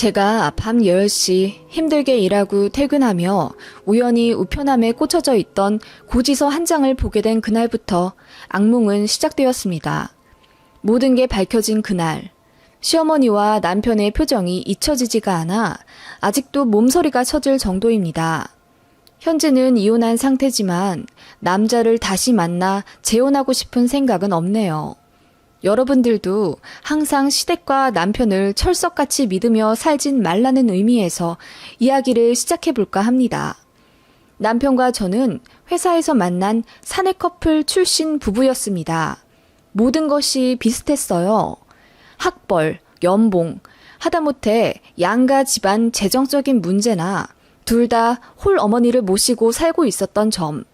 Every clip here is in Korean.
제가 밤 10시 힘들게 일하고 퇴근하며 우연히 우편함에 꽂혀져 있던 고지서 한 장을 보게 된 그날부터 악몽은 시작되었습니다. 모든 게 밝혀진 그날, 시어머니와 남편의 표정이 잊혀지지가 않아 아직도 몸서리가 쳐질 정도입니다. 현재는 이혼한 상태지만 남자를 다시 만나 재혼하고 싶은 생각은 없네요. 여러분들도 항상 시댁과 남편을 철석같이 믿으며 살진 말라는 의미에서 이야기를 시작해볼까 합니다. 남편과 저는 회사에서 만난 사내 커플 출신 부부였습니다. 모든 것이 비슷했어요. 학벌, 연봉, 하다못해 양가 집안 재정적인 문제나 둘 다 홀 어머니를 모시고 살고 있었던 점,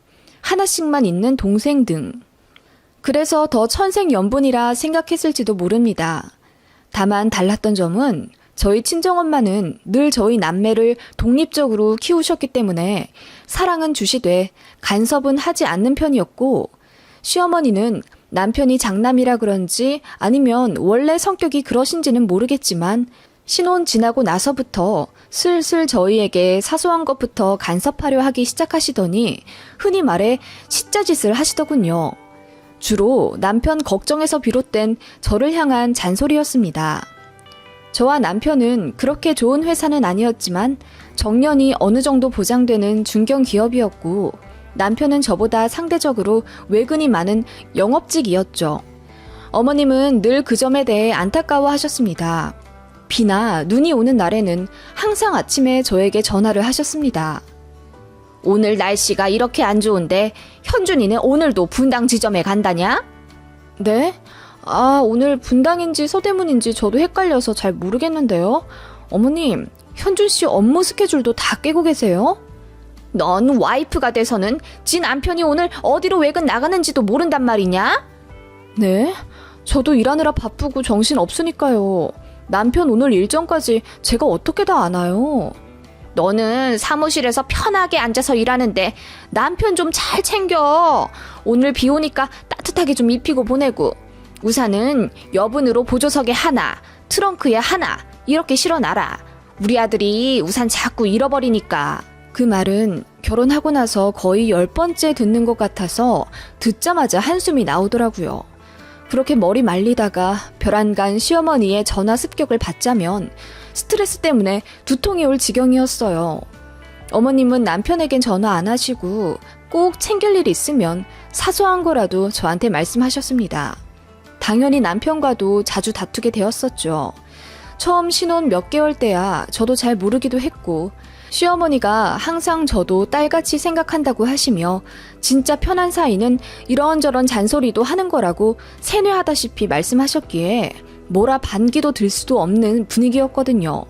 하나씩만 있는 동생 등. 그래서 더 천생연분이라 생각했을지도 모릅니다. 다만 달랐던 점은 저희 친정엄마는 늘 저희 남매를 독립적으로 키우셨기 때문에 사랑은 주시되 간섭은 하지 않는 편이었고, 시어머니는 남편이 장남이라 그런지 아니면 원래 성격이 그러신지는 모르겠지만 신혼 지나고 나서부터 슬슬 저희에게 사소한 것부터 간섭하려 하기 시작하시더니 흔히 말해 시짜짓을 하시더군요. 주로 남편 걱정에서 비롯된 저를 향한 잔소리였습니다. 저와 남편은 그렇게 좋은 회사는 아니었지만 정년이 어느 정도 보장되는 중견기업이었고, 남편은 저보다 상대적으로 외근이 많은 영업직이었죠. 어머님은 늘 그 점에 대해 안타까워하셨습니다. 비나 눈이 오는 날에는 항상 아침에 저에게 전화를 하셨습니다. 오늘 날씨가 이렇게 안 좋은데 현준이는 오늘도 분당 지점에 간다냐? 네? 오늘 분당인지 서대문인지 저도 헷갈려서 잘 모르겠는데요. 어머님, 현준 씨 업무 스케줄도 다 깨고 계세요? 넌 와이프가 돼서는 지 남편이 오늘 어디로 외근 나가는지도 모른단 말이냐? 네? 저도 일하느라 바쁘고 정신 없으니까요. 남편 오늘 일정까지 제가 어떻게 다 아나요? 너는 사무실에서 편하게 앉아서 일하는데 남편 좀 잘 챙겨. 오늘 비 오니까 따뜻하게 좀 입히고 보내고, 우산은 여분으로 보조석에 하나, 트렁크에 하나 이렇게 실어놔라. 우리 아들이 우산 자꾸 잃어버리니까. 그 말은 결혼하고 나서 거의 10번째 듣는 것 같아서 듣자마자 한숨이 나오더라고요. 그렇게 머리 말리다가 별안간 시어머니의 전화 습격을 받자면 스트레스 때문에 두통이 올 지경이었어요. 어머님은 남편에겐 전화 안 하시고 꼭 챙길 일 있으면 사소한 거라도 저한테 말씀하셨습니다. 당연히 남편과도 자주 다투게 되었었죠. 처음 신혼 몇 개월 때야 저도 잘 모르기도 했고, 시어머니가 항상 저도 딸같이 생각한다고 하시며 진짜 편한 사이는 이런저런 잔소리도 하는 거라고 세뇌하다시피 말씀하셨기에 뭐라 반기도 들 수도 없는 분위기였거든요.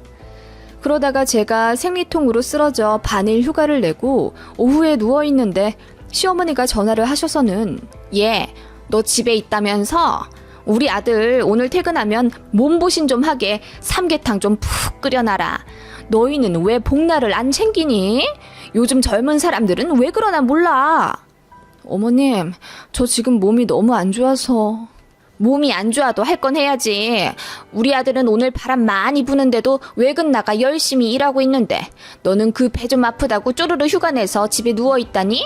그러다가 제가 생리통으로 쓰러져 반일 휴가를 내고 오후에 누워있는데 시어머니가 전화를 하셔서는 얘, 너 집에 있다면서? 우리 아들 오늘 퇴근하면 몸보신 좀 하게 삼계탕 좀 푹 끓여놔라. 너희는 왜 복날을 안 챙기니? 요즘 젊은 사람들은 왜 그러나 몰라. 어머님, 저 지금 몸이 너무 안 좋아서. 몸이 안 좋아도 할 건 해야지. 우리 아들은 오늘 바람 많이 부는데도 외근 나가 열심히 일하고 있는데 너는 그 배 좀 아프다고 쪼르르 휴가 내서 집에 누워있다니?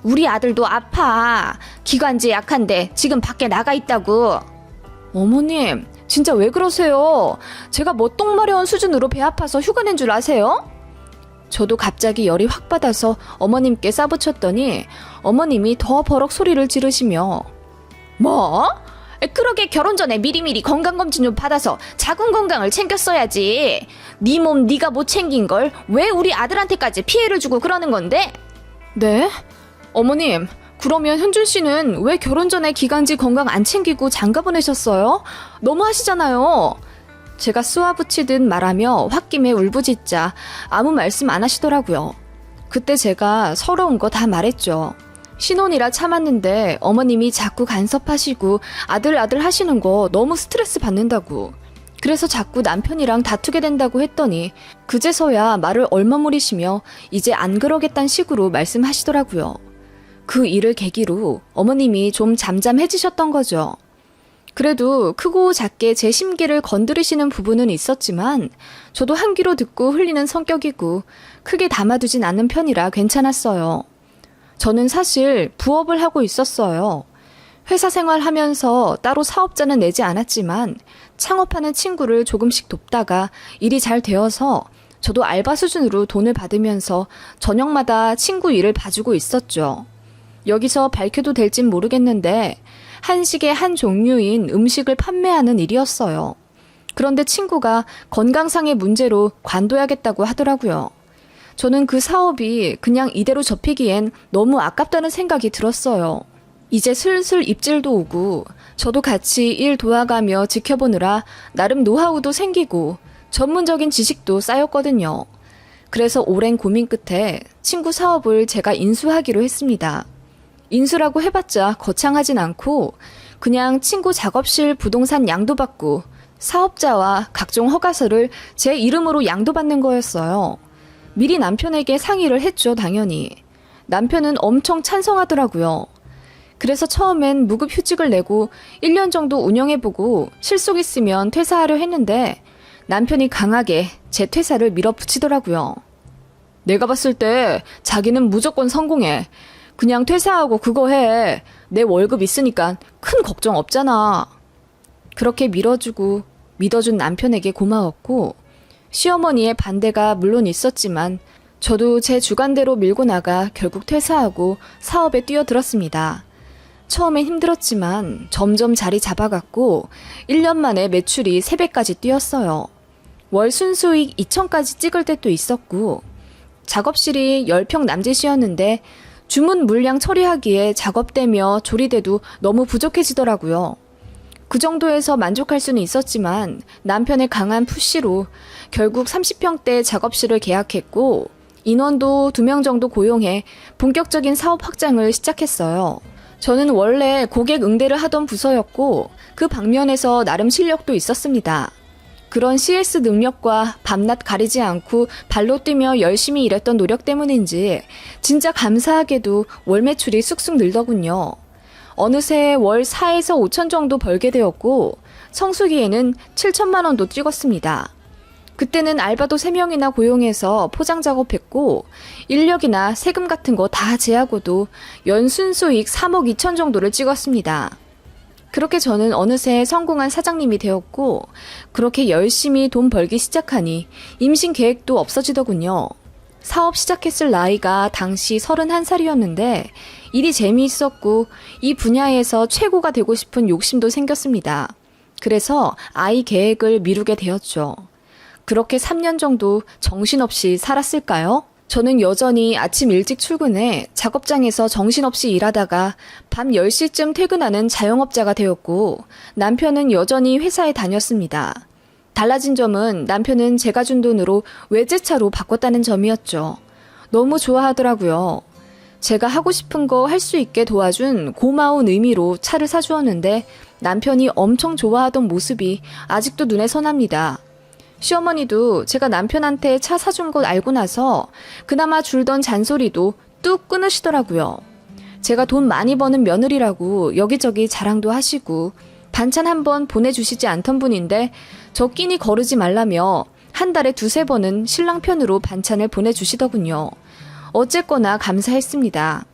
우리 아들도 아파. 기관지 약한데 지금 밖에 나가 있다고. 어머님, 진짜 왜 그러세요? 제가 뭐 똥마려운 수준으로 배 아파서 휴가 낸 줄 아세요? 저도 갑자기 열이 확 받아서 어머님께 싸붙였더니 어머님이 더 버럭 소리를 지르시며, 뭐? 그러게 결혼 전에 미리미리 건강검진 좀 받아서 자궁 건강을 챙겼어야지. 네 몸 네가 못 챙긴 걸 왜 우리 아들한테까지 피해를 주고 그러는 건데? 네? 어머님, 그러면 현준 씨는 왜 결혼 전에 기관지 건강 안 챙기고 장가 보내셨어요? 너무 하시잖아요. 제가 쏘아붙이듯 말하며 홧김에 울부짖자 아무 말씀 안 하시더라고요. 그때 제가 서러운 거 다 말했죠. 신혼이라 참았는데 어머님이 자꾸 간섭하시고 아들 하시는 거 너무 스트레스 받는다고. 그래서 자꾸 남편이랑 다투게 된다고 했더니 그제서야 말을 얼머무리시며 이제 안 그러겠다는 식으로 말씀하시더라고요. 그 일을 계기로 어머님이 좀 잠잠해지셨던 거죠. 그래도 크고 작게 제 심기를 건드리시는 부분은 있었지만 저도 한 귀로 듣고 흘리는 성격이고 크게 담아두진 않는 편이라 괜찮았어요. 저는 사실 부업을 하고 있었어요. 회사 생활하면서 따로 사업자는 내지 않았지만 창업하는 친구를 조금씩 돕다가 일이 잘 되어서 저도 알바 수준으로 돈을 받으면서 저녁마다 친구 일을 봐주고 있었죠. 여기서 밝혀도 될진 모르겠는데 한식의 한 종류인 음식을 판매하는 일이었어요. 그런데 친구가 건강상의 문제로 관둬야겠다고 하더라고요. 저는 그 사업이 그냥 이대로 접히기엔 너무 아깝다는 생각이 들었어요. 이제 슬슬 입질도 오고 저도 같이 일 도와가며 지켜보느라 나름 노하우도 생기고 전문적인 지식도 쌓였거든요. 그래서 오랜 고민 끝에 친구 사업을 제가 인수하기로 했습니다. 인수라고 해봤자 거창하진 않고 그냥 친구 작업실 부동산 양도받고 사업자와 각종 허가서를 제 이름으로 양도받는 거였어요. 미리 남편에게 상의를 했죠, 당연히. 남편은 엄청 찬성하더라고요. 그래서 처음엔 무급휴직을 내고 1년 정도 운영해보고 실속 있으면 퇴사하려 했는데 남편이 강하게 제 퇴사를 밀어붙이더라고요. 내가 봤을 때 자기는 무조건 성공해. 그냥 퇴사하고 그거 해. 내 월급 있으니까 큰 걱정 없잖아. 그렇게 밀어주고 믿어준 남편에게 고마웠고 시어머니의 반대가 물론 있었지만 저도 제 주관대로 밀고 나가 결국 퇴사하고 사업에 뛰어들었습니다. 처음엔 힘들었지만 점점 자리 잡아갔고 1년 만에 매출이 3배까지 뛰었어요. 월 순수익 2천까지 찍을 때도 있었고 작업실이 10평 남짓이었는데 주문 물량 처리하기에 작업되며 조리대도 너무 부족해지더라고요. 그 정도에서 만족할 수는 있었지만 남편의 강한 푸시로 결국 30평대 작업실을 계약했고 인원도 2명 정도 고용해 본격적인 사업 확장을 시작했어요. 저는 원래 고객 응대를 하던 부서였고 그 방면에서 나름 실력도 있었습니다. 그런 CS 능력과 밤낮 가리지 않고 발로 뛰며 열심히 일했던 노력 때문인지 진짜 감사하게도 월 매출이 쑥쑥 늘더군요. 어느새 월 4에서 5천 정도 벌게 되었고 성수기에는 7천만 원도 찍었습니다. 그때는 알바도 3명이나 고용해서 포장 작업했고 인력이나 세금 같은 거 다 제하고도 연순수익 3억 2천 정도를 찍었습니다. 그렇게 저는 어느새 성공한 사장님이 되었고 그렇게 열심히 돈 벌기 시작하니 임신 계획도 없어지더군요. 사업 시작했을 나이가 당시 31살이었는데 일이 재미있었고 이 분야에서 최고가 되고 싶은 욕심도 생겼습니다. 그래서 아이 계획을 미루게 되었죠. 그렇게 3년 정도 정신없이 살았을까요? 저는 여전히 아침 일찍 출근해 작업장에서 정신없이 일하다가 밤 10시쯤 퇴근하는 자영업자가 되었고 남편은 여전히 회사에 다녔습니다. 달라진 점은 남편은 제가 준 돈으로 외제차로 바꿨다는 점이었죠. 너무 좋아하더라고요. 제가 하고 싶은 거 할 수 있게 도와준 고마운 의미로 차를 사주었는데 남편이 엄청 좋아하던 모습이 아직도 눈에 선합니다. 시어머니도 제가 남편한테 차 사준 것 알고 나서 그나마 줄던 잔소리도 뚝 끊으시더라고요. 제가 돈 많이 버는 며느리라고 여기저기 자랑도 하시고 반찬 한번 보내주시지 않던 분인데 저 끼니 거르지 말라며 한 달에 2-3번은 신랑 편으로 반찬을 보내주시더군요. 어쨌거나 감사했습니다.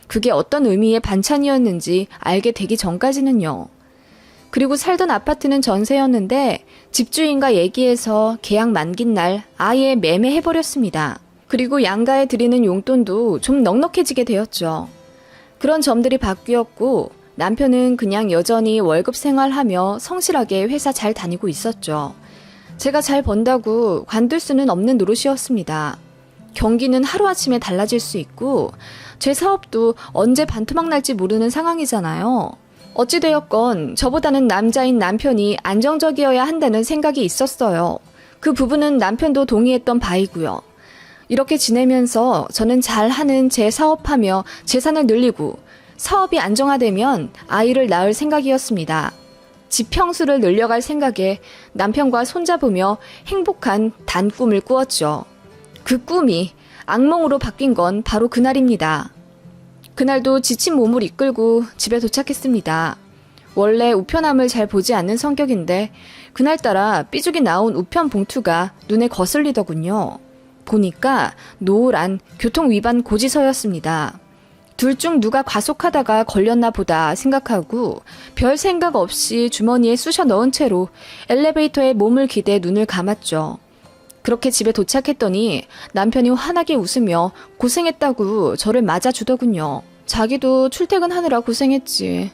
그게 어떤 의미의 반찬이었는지 알게 되기 전까지는요. 그리고 살던 아파트는 전세였는데 집주인과 얘기해서 계약 만긴 날 아예 매매해버렸습니다. 그리고 양가에 드리는 용돈도 좀 넉넉해지게 되었죠. 그런 점들이 바뀌었고 남편은 그냥 여전히 월급 생활하며 성실하게 회사 잘 다니고 있었죠. 제가 잘 번다고 관둘 수는 없는 노릇이었습니다. 경기는 하루아침에 달라질 수 있고 제 사업도 언제 반토막 날지 모르는 상황이잖아요. 어찌되었건 저보다는 남자인 남편이 안정적이어야 한다는 생각이 있었어요. 그 부분은 남편도 동의했던 바이고요. 이렇게 지내면서 저는 잘하는 제 사업하며 재산을 늘리고 사업이 안정화되면 아이를 낳을 생각이었습니다. 집 평수를 늘려갈 생각에 남편과 손잡으며 행복한 단 꿈을 꾸었죠. 그 꿈이 악몽으로 바뀐 건 바로 그날입니다. 그날도 지친 몸을 이끌고 집에 도착했습니다. 원래 우편함을 잘 보지 않는 성격인데 그날따라 삐죽이 나온 우편 봉투가 눈에 거슬리더군요. 보니까 노란 교통위반 고지서였습니다. 둘 중 누가 과속하다가 걸렸나 보다 생각하고 별 생각 없이 주머니에 쑤셔 넣은 채로 엘리베이터에 몸을 기대 눈을 감았죠. 그렇게 집에 도착했더니 남편이 환하게 웃으며 고생했다고 저를 맞아주더군요. 자기도 출퇴근하느라 고생했지.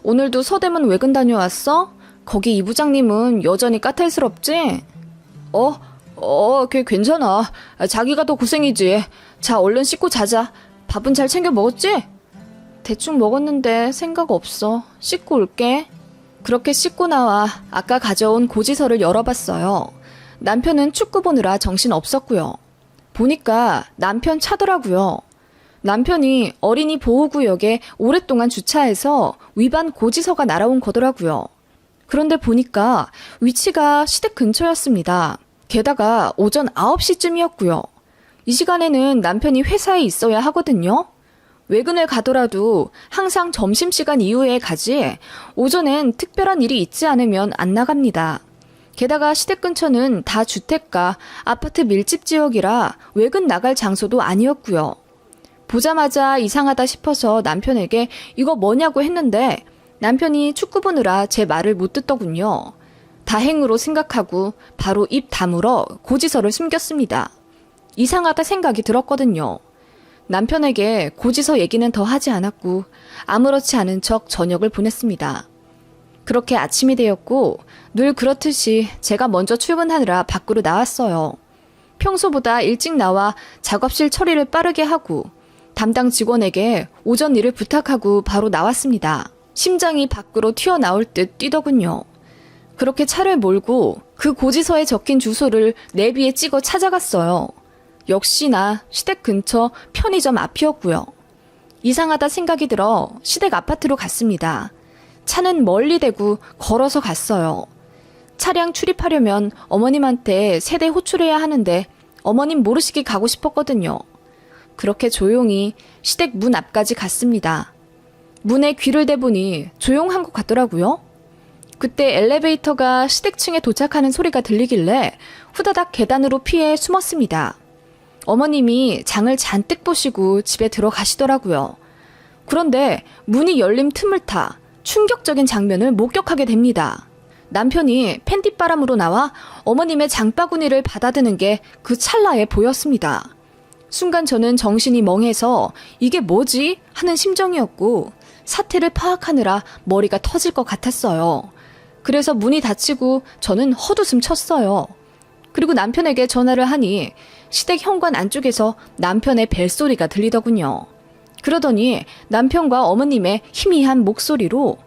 오늘도 서대문 외근 다녀왔어? 거기 이 부장님은 여전히 까탈스럽지? 걔 괜찮아. 자기가 더 고생이지. 자, 얼른 씻고 자자. 밥은 잘 챙겨 먹었지? 대충 먹었는데 생각 없어. 씻고 올게. 그렇게 씻고 나와 아까 가져온 고지서를 열어봤어요. 남편은 축구 보느라 정신 없었고요. 보니까 남편 차더라고요. 남편이 어린이 보호구역에 오랫동안 주차해서 위반 고지서가 날아온 거더라고요. 그런데 보니까 위치가 시댁 근처였습니다. 게다가 오전 9시쯤이었고요. 이 시간에는 남편이 회사에 있어야 하거든요. 외근을 가더라도 항상 점심시간 이후에 가지 오전엔 특별한 일이 있지 않으면 안 나갑니다. 게다가 시댁 근처는 다 주택가, 아파트 밀집 지역이라 외근 나갈 장소도 아니었고요. 보자마자 이상하다 싶어서 남편에게 이거 뭐냐고 했는데 남편이 축구 보느라 제 말을 못 듣더군요. 다행으로 생각하고 바로 입 다물어 고지서를 숨겼습니다. 이상하다 생각이 들었거든요. 남편에게 고지서 얘기는 더 하지 않았고 아무렇지 않은 척 저녁을 보냈습니다. 그렇게 아침이 되었고 늘 그렇듯이 제가 먼저 출근하느라 밖으로 나왔어요. 평소보다 일찍 나와 작업실 처리를 빠르게 하고 담당 직원에게 오전 일을 부탁하고 바로 나왔습니다. 심장이 밖으로 튀어나올 듯 뛰더군요. 그렇게 차를 몰고 그 고지서에 적힌 주소를 내비에 찍어 찾아갔어요. 역시나 시댁 근처 편의점 앞이었고요. 이상하다 생각이 들어 시댁 아파트로 갔습니다. 차는 멀리 대고 걸어서 갔어요. 차량 출입하려면 어머님한테 세대 호출해야 하는데 어머님 모르시게 가고 싶었거든요. 그렇게 조용히 시댁 문 앞까지 갔습니다. 문에 귀를 대보니 조용한 것 같더라고요. 그때 엘리베이터가 시댁층에 도착하는 소리가 들리길래 후다닥 계단으로 피해 숨었습니다. 어머님이 장을 잔뜩 보시고 집에 들어가시더라고요. 그런데 문이 열린 틈을 타 충격적인 장면을 목격하게 됩니다. 남편이 팬티바람으로 나와 어머님의 장바구니를 받아드는 게 그 찰나에 보였습니다. 순간 저는 정신이 멍해서 이게 뭐지? 하는 심정이었고 사태를 파악하느라 머리가 터질 것 같았어요. 그래서 문이 닫히고 저는 헛웃음 쳤어요. 그리고 남편에게 전화를 하니 시댁 현관 안쪽에서 남편의 벨소리가 들리더군요. 그러더니 남편과 어머님의 희미한 목소리로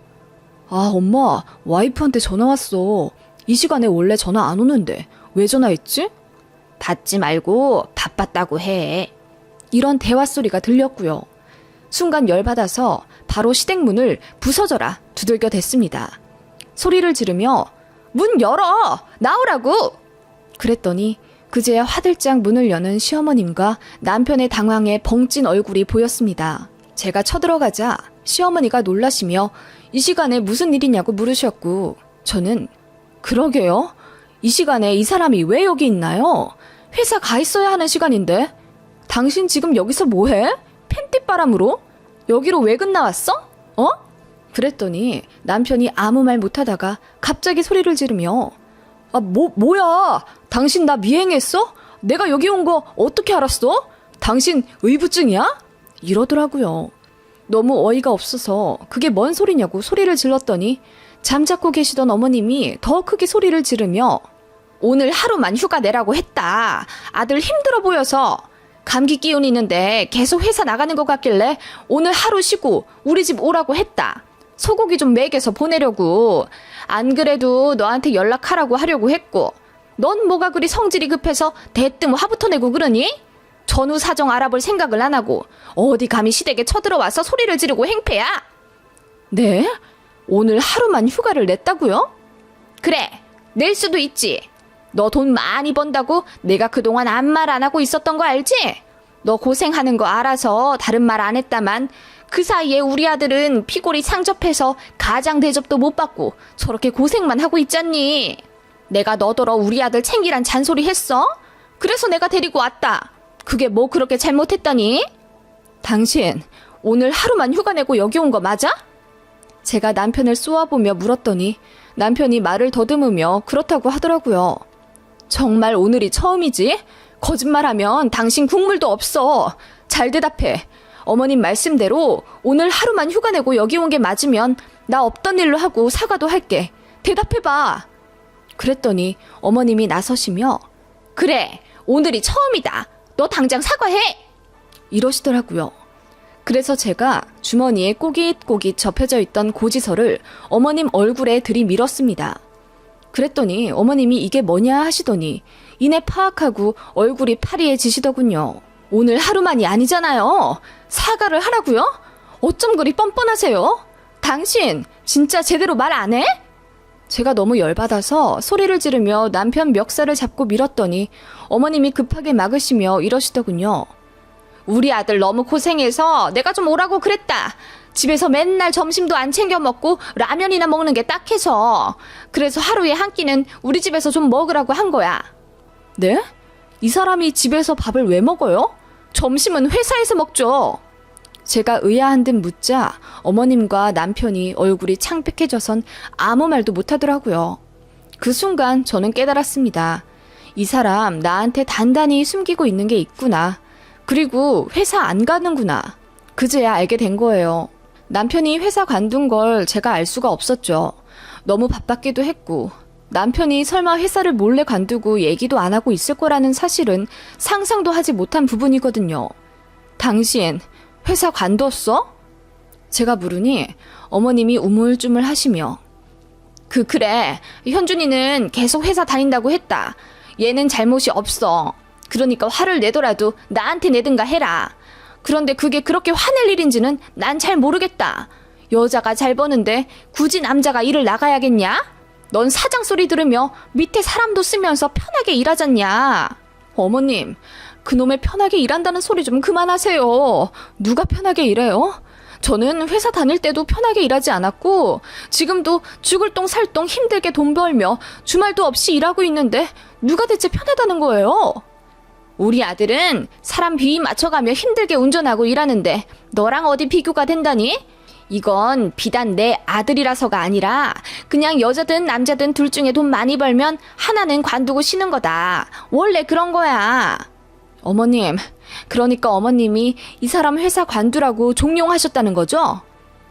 엄마, 와이프한테 전화 왔어. 이 시간에 원래 전화 안 오는데 왜 전화했지? 받지 말고 바빴다고 해. 이런 대화 소리가 들렸고요. 순간 열받아서 바로 시댁 문을 부서져라 두들겨 댔습니다. 소리를 지르며 문 열어! 나오라고! 그랬더니 그제야 화들짝 문을 여는 시어머님과 남편의 당황해 벙찐 얼굴이 보였습니다. 제가 쳐들어가자 시어머니가 놀라시며 이 시간에 무슨 일이냐고 물으셨고 저는 그러게요? 이 시간에 이 사람이 왜 여기 있나요? 회사 가 있어야 하는 시간인데 당신 지금 여기서 뭐해? 팬티바람으로? 여기로 외근 나왔어? 그랬더니 남편이 아무 말 못하다가 갑자기 소리를 지르며 뭐야? 당신 나 미행했어? 내가 여기 온 거 어떻게 알았어? 당신 의부증이야? 이러더라고요. 너무 어이가 없어서 그게 뭔 소리냐고 소리를 질렀더니 잠자코 계시던 어머님이 더 크게 소리를 지르며 오늘 하루만 휴가 내라고 했다. 아들 힘들어 보여서 감기 기운 있는데 계속 회사 나가는 것 같길래 오늘 하루 쉬고 우리 집 오라고 했다. 소고기 좀 먹여서 보내려고. 안 그래도 너한테 연락하라고 하려고 했고 넌 뭐가 그리 성질이 급해서 대뜸 화부터 내고 그러니? 전후 사정 알아볼 생각을 안 하고 어디 감히 시댁에 쳐들어와서 소리를 지르고 행패야? 네? 오늘 하루만 휴가를 냈다고요? 그래, 낼 수도 있지. 너 돈 많이 번다고 내가 그동안 아무 말 안 하고 있었던 거 알지? 너 고생하는 거 알아서 다른 말 안 했다만 그 사이에 우리 아들은 피골이 상접해서 가장 대접도 못 받고 저렇게 고생만 하고 있잖니. 내가 너더러 우리 아들 챙기란 잔소리 했어? 그래서 내가 데리고 왔다. 그게 뭐 그렇게 잘못했다니? 당신 오늘 하루만 휴가 내고 여기 온 거 맞아? 제가 남편을 쏘아보며 물었더니 남편이 말을 더듬으며 그렇다고 하더라고요. 정말 오늘이 처음이지? 거짓말하면 당신 국물도 없어. 잘 대답해. 어머님 말씀대로 오늘 하루만 휴가 내고 여기 온 게 맞으면 나 없던 일로 하고 사과도 할게. 대답해봐. 그랬더니 어머님이 나서시며 그래, 오늘이 처음이다. 너 당장 사과해. 이러시더라고요. 그래서 제가 주머니에 꼬깃꼬깃 접혀져 있던 고지서를 어머님 얼굴에 들이밀었습니다. 그랬더니 어머님이 이게 뭐냐 하시더니 이내 파악하고 얼굴이 파리해지시더군요. 오늘 하루만이 아니잖아요. 사과를 하라고요? 어쩜 그리 뻔뻔하세요? 당신 진짜 제대로 말 안 해? 제가 너무 열받아서 소리를 지르며 남편 멱살을 잡고 밀었더니 어머님이 급하게 막으시며 이러시더군요. 우리 아들 너무 고생해서 내가 좀 오라고 그랬다. 집에서 맨날 점심도 안 챙겨 먹고 라면이나 먹는 게 딱해서. 그래서 하루에 한 끼는 우리 집에서 좀 먹으라고 한 거야. 네? 이 사람이 집에서 밥을 왜 먹어요? 점심은 회사에서 먹죠. 제가 의아한 듯 묻자 어머님과 남편이 얼굴이 창백해져선 아무 말도 못하더라고요. 그 순간 저는 깨달았습니다. 이 사람 나한테 단단히 숨기고 있는 게 있구나. 그리고 회사 안 가는구나. 그제야 알게 된 거예요. 남편이 회사 관둔 걸 제가 알 수가 없었죠. 너무 바빴기도 했고 남편이 설마 회사를 몰래 관두고 얘기도 안 하고 있을 거라는 사실은 상상도 하지 못한 부분이거든요. 당신 회사 관뒀어? 제가 물으니 어머님이 우물쭈물 하시며 그래, 현준이는 계속 회사 다닌다고 했다. 얘는 잘못이 없어. 그러니까 화를 내더라도 나한테 내든가 해라. 그런데 그게 그렇게 화낼 일인지는 난 잘 모르겠다. 여자가 잘 버는데 굳이 남자가 일을 나가야겠냐? 넌 사장 소리 들으며 밑에 사람도 쓰면서 편하게 일하잖냐. 어머님, 그놈의 편하게 일한다는 소리 좀 그만하세요. 누가 편하게 일해요? 저는 회사 다닐 때도 편하게 일하지 않았고 지금도 죽을 똥 살 똥 힘들게 돈 벌며 주말도 없이 일하고 있는데 누가 대체 편하다는 거예요? 우리 아들은 사람 비위 맞춰가며 힘들게 운전하고 일하는데 너랑 어디 비교가 된다니? 이건 비단 내 아들이라서가 아니라 그냥 여자든 남자든 둘 중에 돈 많이 벌면 하나는 관두고 쉬는 거다. 원래 그런 거야. 어머님, 그러니까 어머님이 이 사람 회사 관두라고 종용하셨다는 거죠?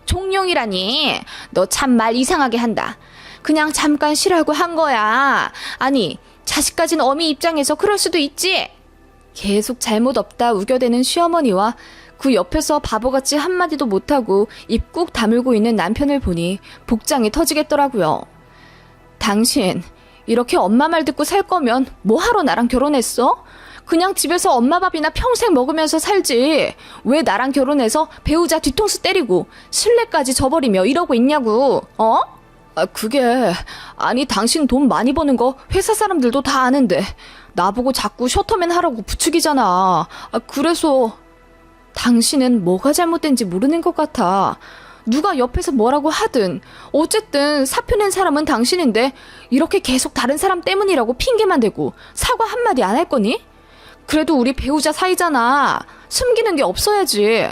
종용이라니? 너 참 말 이상하게 한다. 그냥 잠깐 쉬라고 한 거야. 아니, 자식 가진 어미 입장에서 그럴 수도 있지. 계속 잘못 없다 우겨대는 시어머니와 그 옆에서 바보같이 한마디도 못하고 입 꾹 다물고 있는 남편을 보니 복장이 터지겠더라고요. 당신 이렇게 엄마 말 듣고 살 거면 뭐하러 나랑 결혼했어? 그냥 집에서 엄마 밥이나 평생 먹으면서 살지. 왜 나랑 결혼해서 배우자 뒤통수 때리고 신뢰까지 저버리며 이러고 있냐고. 어? 아니 당신 돈 많이 버는 거 회사 사람들도 다 아는데 나보고 자꾸 셔터맨 하라고 부추기잖아. 그래서 당신은 뭐가 잘못된지 모르는 것 같아. 누가 옆에서 뭐라고 하든 어쨌든 사표 낸 사람은 당신인데 이렇게 계속 다른 사람 때문이라고 핑계만 대고 사과 한마디 안 할 거니? 그래도 우리 배우자 사이잖아. 숨기는 게 없어야지.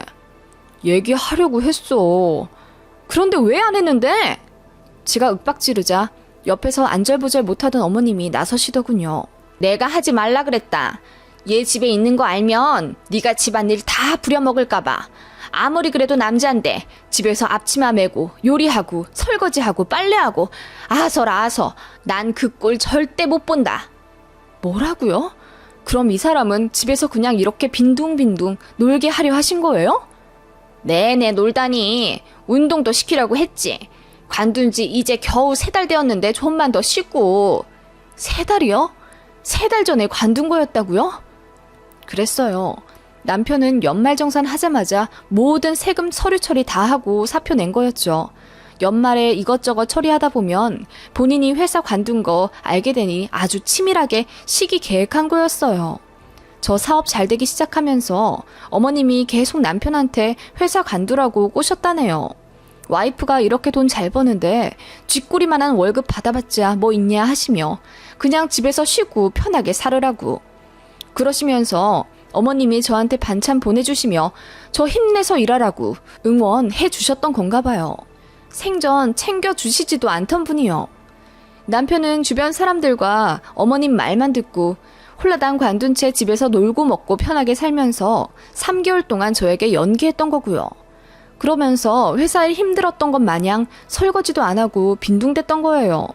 얘기하려고 했어. 그런데 왜 안 했는데? 제가 윽박지르자 옆에서 안절부절 못하던 어머님이 나서시더군요. 내가 하지 말라 그랬다. 얘 집에 있는 거 알면 네가 집안일 다 부려먹을까 봐. 아무리 그래도 남자인데 집에서 앞치마 메고 요리하고 설거지하고 빨래하고 아서라 아서. 난 그 꼴 절대 못 본다. 뭐라고요? 그럼 이 사람은 집에서 그냥 이렇게 빈둥빈둥 놀게 하려 하신 거예요? 네네, 놀다니. 운동도 시키라고 했지. 관둔 지 이제 겨우 3달 되었는데 좀만 더 쉬고. 3달이요? 3달 전에 관둔 거였다고요? 그랬어요. 남편은 연말정산 하자마자 모든 세금 서류 처리 다 하고 사표 낸 거였죠. 연말에 이것저것 처리하다 보면 본인이 회사 관둔 거 알게 되니 아주 치밀하게 시기 계획한 거였어요. 저 사업 잘 되기 시작하면서 어머님이 계속 남편한테 회사 간두라고 꼬셨다네요. 와이프가 이렇게 돈 잘 버는데 쥐꼬리만한 월급 받아봤자 뭐 있냐 하시며 그냥 집에서 쉬고 편하게 살으라고. 그러시면서 어머님이 저한테 반찬 보내주시며 저 힘내서 일하라고 응원해 주셨던 건가 봐요. 생전 챙겨주시지도 않던 분이요. 남편은 주변 사람들과 어머님 말만 듣고 홀라당 관둔 채 집에서 놀고 먹고 편하게 살면서 3개월 동안 저에게 연기했던 거고요. 그러면서 회사에 힘들었던 것 마냥 설거지도 안 하고 빈둥댔던 거예요.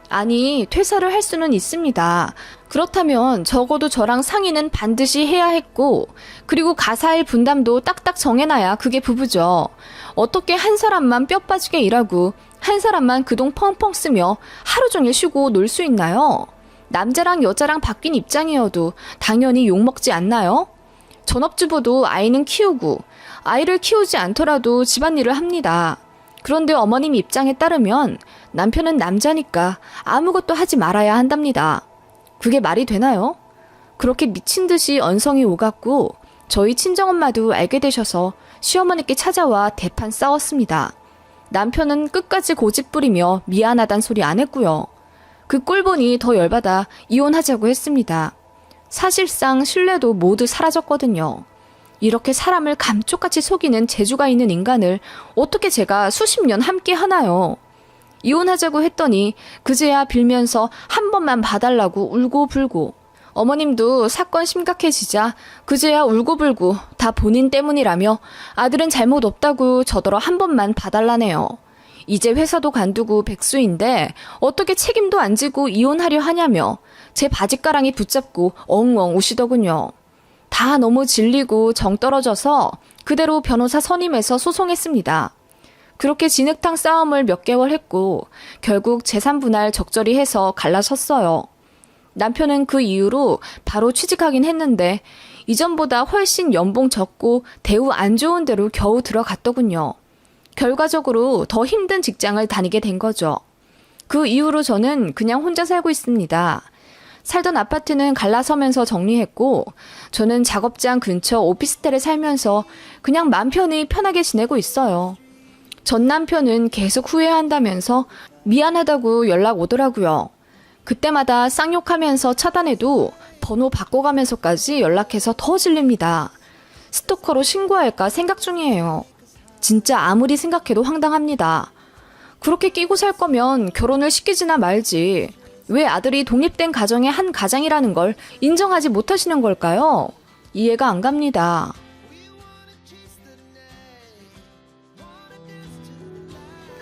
아니, 퇴사를 할 수는 있습니다. 그렇다면 적어도 저랑 상의는 반드시 해야 했고, 그리고 가사일 분담도 딱딱 정해놔야 그게 부부죠. 어떻게 한 사람만 뼈 빠지게 일하고 한 사람만 그 돈 펑펑 쓰며 하루 종일 쉬고 놀 수 있나요? 남자랑 여자랑 바뀐 입장이어도 당연히 욕먹지 않나요? 전업주부도 아이는 키우고 아이를 키우지 않더라도 집안일을 합니다. 그런데 어머님 입장에 따르면 남편은 남자니까 아무것도 하지 말아야 한답니다. 그게 말이 되나요? 그렇게 미친 듯이 언성이 오갔고 저희 친정엄마도 알게 되셔서 시어머니께 찾아와 대판 싸웠습니다. 남편은 끝까지 고집 부리며 미안하단 소리 안 했고요. 그 꼴 보니 더 열받아 이혼하자고 했습니다. 사실상 신뢰도 모두 사라졌거든요. 이렇게 사람을 감쪽같이 속이는 재주가 있는 인간을 어떻게 제가 수십 년 함께 하나요? 이혼하자고 했더니 그제야 빌면서 한 번만 봐달라고 울고불고, 어머님도 사건 심각해지자 그제야 울고불고 다 본인 때문이라며 아들은 잘못 없다고 저더러 한 번만 봐달라네요. 이제 회사도 간두고 백수인데 어떻게 책임도 안 지고 이혼하려 하냐며 제 바짓가랑이 붙잡고 엉엉 우시더군요. 다 너무 질리고 정 떨어져서 그대로 변호사 선임해서 소송했습니다. 그렇게 진흙탕 싸움을 몇 개월 했고 결국 재산 분할 적절히 해서 갈라섰어요. 남편은 그 이후로 바로 취직하긴 했는데 이전보다 훨씬 연봉 적고 대우 안 좋은 데로 겨우 들어갔더군요. 결과적으로 더 힘든 직장을 다니게 된 거죠. 그 이후로 저는 그냥 혼자 살고 있습니다. 살던 아파트는 갈라서면서 정리했고 저는 작업장 근처 오피스텔에 살면서 그냥 맘 편히 편하게 지내고 있어요. 전 남편은 계속 후회한다면서 미안하다고 연락 오더라고요. 그때마다 쌍욕하면서 차단해도 번호 바꿔가면서까지 연락해서 더 질립니다. 스토커로 신고할까 생각 중이에요. 진짜 아무리 생각해도 황당합니다. 그렇게 끼고 살 거면 결혼을 시키지나 말지. 왜 아들이 독립된 가정의 한 가장이라는 걸 인정하지 못하시는 걸까요? 이해가 안 갑니다.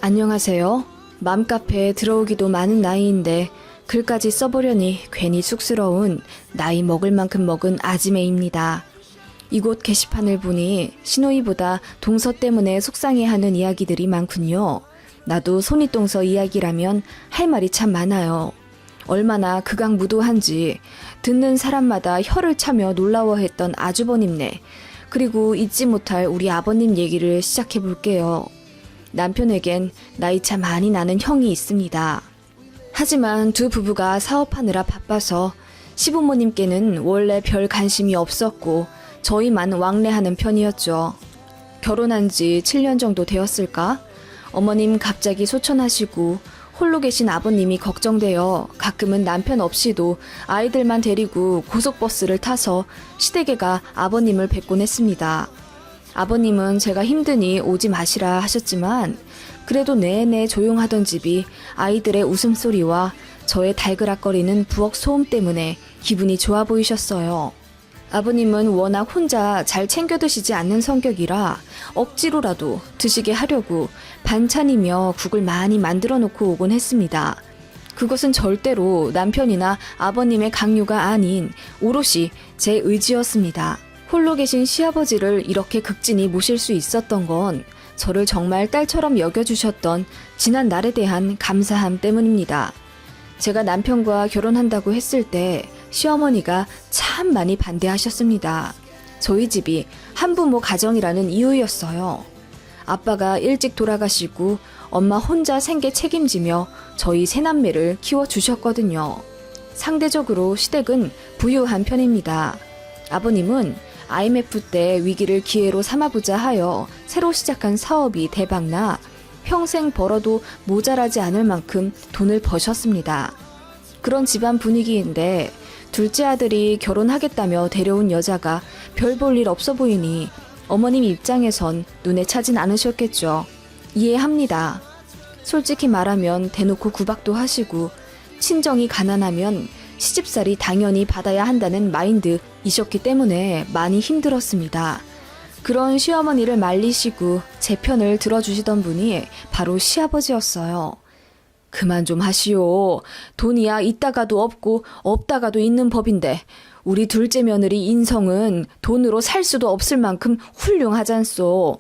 안녕하세요. 맘카페에 들어오기도 많은 나이인데 글까지 써보려니 괜히 쑥스러운 나이 먹을 만큼 먹은 아지매입니다. 이곳 게시판을 보니 시노이보다 동서 때문에 속상해하는 이야기들이 많군요. 나도 손윗동서 이야기라면 할 말이 참 많아요. 얼마나 극악무도한지 듣는 사람마다 혀를 차며 놀라워했던 아주버님네, 그리고 잊지 못할 우리 아버님 얘기를 시작해볼게요. 남편에겐 나이차 많이 나는 형이 있습니다. 하지만 두 부부가 사업하느라 바빠서 시부모님께는 원래 별 관심이 없었고 저희만 왕래하는 편이었죠. 결혼한 지 7년 정도 되었을까? 어머님 갑자기 소천하시고 홀로 계신 아버님이 걱정되어 가끔은 남편 없이도 아이들만 데리고 고속버스를 타서 시댁에 가 아버님을 뵙곤 했습니다. 아버님은 제가 힘드니 오지 마시라 하셨지만 그래도 내내 조용하던 집이 아이들의 웃음소리와 저의 달그락거리는 부엌 소음 때문에 기분이 좋아 보이셨어요. 아버님은 워낙 혼자 잘 챙겨 드시지 않는 성격이라 억지로라도 드시게 하려고 반찬이며 국을 많이 만들어 놓고 오곤 했습니다. 그것은 절대로 남편이나 아버님의 강요가 아닌 오롯이 제 의지였습니다. 홀로 계신 시아버지를 이렇게 극진히 모실 수 있었던 건 저를 정말 딸처럼 여겨주셨던 지난 날에 대한 감사함 때문입니다. 제가 남편과 결혼한다고 했을 때 시어머니가 참 많이 반대하셨습니다. 저희 집이 한부모 가정이라는 이유였어요. 아빠가 일찍 돌아가시고 엄마 혼자 생계 책임지며 저희 세남매를 키워주셨거든요. 상대적으로 시댁은 부유한 편입니다. 아버님은 IMF 때 위기를 기회로 삼아보자 하여 새로 시작한 사업이 대박나 평생 벌어도 모자라지 않을 만큼 돈을 버셨습니다. 그런 집안 분위기인데 둘째 아들이 결혼하겠다며 데려온 여자가 별 볼 일 없어 보이니 어머님 입장에선 눈에 차진 않으셨겠죠. 이해합니다. 솔직히 말하면 대놓고 구박도 하시고 친정이 가난하면 시집살이 당연히 받아야 한다는 마인드이셨기 때문에 많이 힘들었습니다. 그런 시어머니를 말리시고 제 편을 들어주시던 분이 바로 시아버지였어요. 그만 좀 하시오. 돈이야 있다가도 없고 없다가도 있는 법인데 우리 둘째 며느리 인성은 돈으로 살 수도 없을 만큼 훌륭하잖소.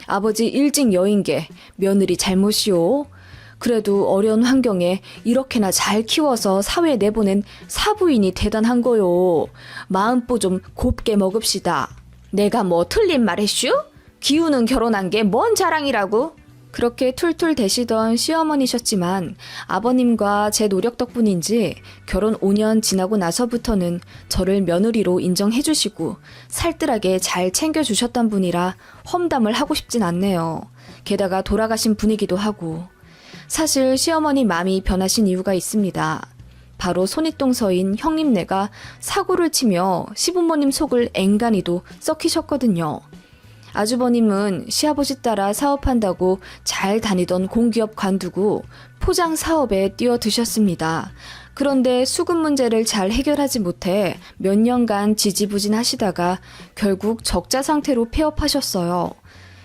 아버지 일찍 여인게 며느리 잘못이오. 그래도 어려운 환경에 이렇게나 잘 키워서 사회에 내보낸 사부인이 대단한 거요. 마음보 좀 곱게 먹읍시다. 내가 뭐 틀린 말 했슈? 기우는 결혼한 게 뭔 자랑이라고? 그렇게 툴툴 대시던 시어머니셨지만 아버님과 제 노력 덕분인지 결혼 5년 지나고 나서부터는 저를 며느리로 인정해 주시고 살뜰하게 잘 챙겨주셨던 분이라 험담을 하고 싶진 않네요. 게다가 돌아가신 분이기도 하고. 사실 시어머니 마음이 변하신 이유가 있습니다. 바로 손윗동서인 형님네가 사고를 치며 시부모님 속을 앵간히도 썩히셨거든요. 아주버님은 시아버지 따라 사업한다고 잘 다니던 공기업 관두고 포장 사업에 뛰어드셨습니다. 그런데 수급 문제를 잘 해결하지 못해 몇 년간 지지부진하시다가 결국 적자 상태로 폐업하셨어요.